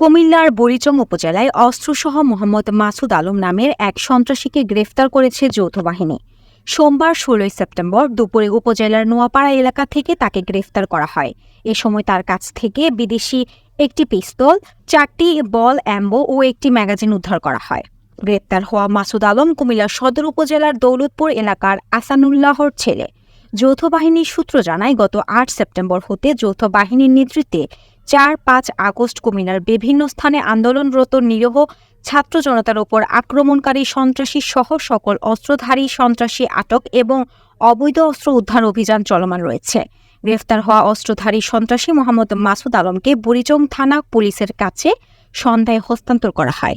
কুমিল্লার বুড়িচং উপজেলায় অস্ত্রসহ মোহাম্মদ মাসুদ আলম নামের এক সন্ত্রাসীকে গ্রেফতার করেছে যৌথ বাহিনী। সোমবার ১৬ সেপ্টেম্বর দুপুরে উপজেলার নোয়াপাড়া এলাকা থেকে তাকে গ্রেফতার করা হয়। এ সময় তার কাছ থেকে বিদেশি একটি পিস্তল, ৪টি বল অ্যাম্বো ও একটি ম্যাগাজিন উদ্ধার করা হয়। গ্রেপ্তার হওয়া মাসুদ আলম কুমিল্লা সদর উপজেলার দৌলতপুর এলাকার আসানুল্লাহর ছেলে। যৌথ বাহিনীর সূত্র জানায়, গত ৮ সেপ্টেম্বর হতে যৌথ বাহিনীর নেতৃত্বে ৪-৫ আগস্ট কুমিল্লার বিভিন্ন স্থানে আন্দোলনরত নিরীহ ছাত্র জনতার ওপর আক্রমণকারী সন্ত্রাসী সহ সকল অস্ত্রধারী সন্ত্রাসী আটক এবং অবৈধ অস্ত্র উদ্ধার অভিযান চলমান রয়েছে। গ্রেফতার হওয়া অস্ত্রধারী সন্ত্রাসী মোহাম্মদ মাসুদ আলমকে বুড়িচং থানা পুলিশের কাছে সন্ধ্যায় হস্তান্তর করা হয়।